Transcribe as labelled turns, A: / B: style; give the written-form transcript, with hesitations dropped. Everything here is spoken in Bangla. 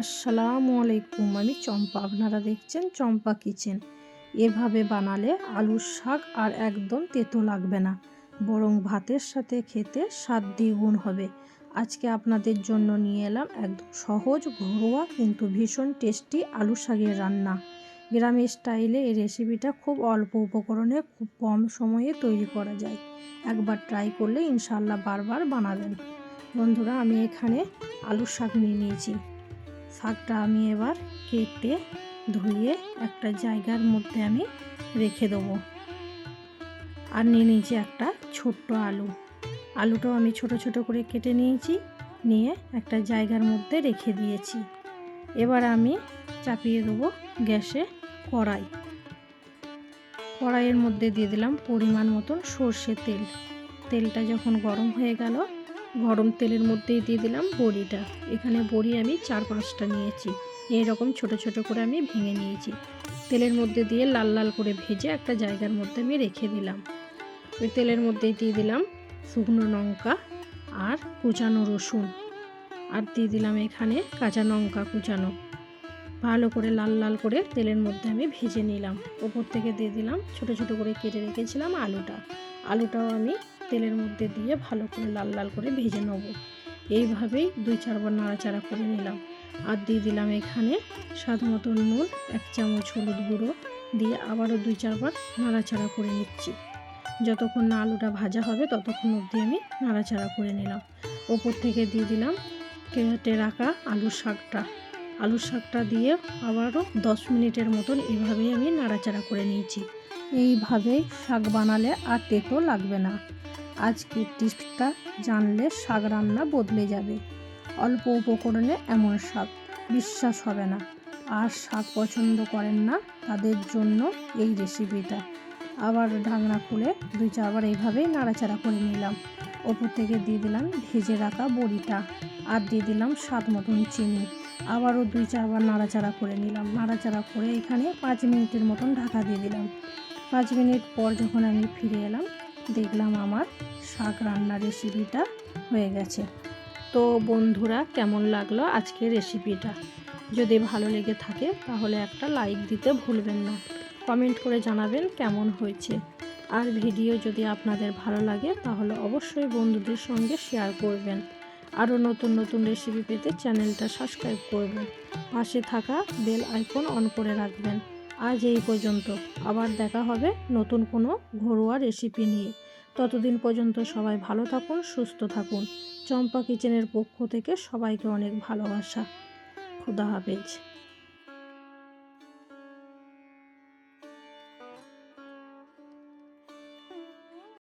A: আসসালামু আলাইকুম, আমি চম্পা। আপনারা দেখছেন চম্পা কিচেন। এভাবে বানালে আলুর শাক আর একদম তেতো লাগবে না, বরং ভাতের সাথে খেতে স্বাদ দ্বিগুণ হবে। আজকে আপনাদের জন্য নিয়ে এলাম একদম সহজ, ঘরোয়া কিন্তু ভীষণ টেস্টি আলু শাকের রান্না। গ্রামের স্টাইলে এই রেসিপিটা খুব অল্প উপকরণে খুব কম সময়ে তৈরি করা যায়। একবার ট্রাই করলে ইনশাআল্লাহ বারবার বানাবেন। বন্ধুরা, আমি এখানে আলুর শাক নিয়ে নিয়েছি। শাকটা আমি এবার কেটে ধুয়ে একটা জায়গার মধ্যে আমি রেখে দেবো। আর নিয়ে নিয়েছি একটা ছোট্ট আলুটাও আমি ছোট ছোট করে কেটে নিয়েছি, নিয়ে একটা জায়গার মধ্যে রেখে দিয়েছি। এবার আমি চাপিয়ে দেবো গ্যাসে কড়াইয়ের মধ্যে দিয়ে দিলাম পরিমাণ মতন সর্ষের তেল। তেলটা যখন গরম হয়ে গেল, গরম তেলের মধ্যেই দিয়ে দিলাম বড়িটা। এখানে বড়ি আমি 4-5টা নিয়েছি, এইরকম ছোট ছোট করে আমি ভেঙে নিয়েছি। তেলের মধ্যে দিয়ে লাল লাল করে ভেজে একটা জায়গার মধ্যে আমি রেখে দিলাম। ওই তেলের মধ্যেই দিয়ে দিলাম শুকনো লঙ্কা আর কুচানো রসুন, আর দিয়ে দিলাম এখানে কাঁচা লঙ্কা কুচানো। ভালো করে লাল লাল করে তেলের মধ্যে আমি ভেজে নিলাম। ওপর থেকে দিয়ে দিলাম ছোট ছোট করে কেটে রেখেছিলাম আলুটাও আমি তেলের মধ্যে দিয়ে ভালো করে লাল লাল করে ভেজে নেব। এইভাবেই 2-4 বার নাড়াচাড়া করে নিলাম। আর দিয়ে দিলাম এখানে স্বাদ মতো নুন, 1 চামচ হলুদ গুঁড়ো দিয়ে আবারও 2-4 বার নাড়াচাড়া করে নিচ্ছি। যতক্ষণ না আলুটা ভাজা হবে ততক্ষণ অবধি আমি নাড়াচাড়া করে নিলাম। ওপর থেকে দিয়ে দিলাম কেটে রাখা আলুর শাকটা দিয়ে আবারও 10 মিনিটের মতন এভাবেই আমি নাড়াচাড়া করে নিয়েছি। এইভাবেই শাক বানালে আর তেতো লাগবে না। আজকের টিপসটা জানলে শাক রান্না বদলে যাবে। অল্প উপকরণে এমন শাক বিশ্বাস হবে না। আর শাক পছন্দ করেন না তাদের জন্য এই রেসিপিটা। আবার ঢাকনা খুলে 2-4 বার এইভাবেই নাড়াচাড়া করে নিলাম। ওপর থেকে দিয়ে দিলাম ভেজে রাখা বড়িটা, আর দিয়ে দিলাম স্বাদ মতন চিনি। আবারও 2-4 বার নাড়াচাড়া করে নিলাম। নাড়াচাড়া করে এখানে 5 মিনিটের মতন ঢাকা দিয়ে দিলাম। 5 মিনিট পর যখন আমি ফিরে এলাম, দেখলাম আমার শাক রান্নার রেসিপিটা হয়ে গেছে। তো বন্ধুরা, কেমন লাগলো আজকের রেসিপিটা? যদি ভালো লেগে থাকে তাহলে একটা লাইক দিতে ভুলবেন না। কমেন্ট করে জানাবেন কেমন হয়েছে। আর ভিডিও যদি আপনাদের ভালো লাগে তাহলে অবশ্যই বন্ধুদের সঙ্গে শেয়ার করবেন। আরও নতুন নতুন রেসিপি পেতে চ্যানেলটা সাবস্ক্রাইব করবেন। পাশে থাকা বেল আইকন অন করে রাখবেন। আজ এই পর্যন্ত, আবার দেখা হবে নতুন কোনো ঘরোয়া রেসিপি নিয়ে। ততদিন পর্যন্ত সবাই ভালো থাকুন, সুস্থ থাকুন। চম্পা কিচেনের পক্ষ থেকে সবাইকে অনেক ভালোবাসা। খুদা হাফেজ।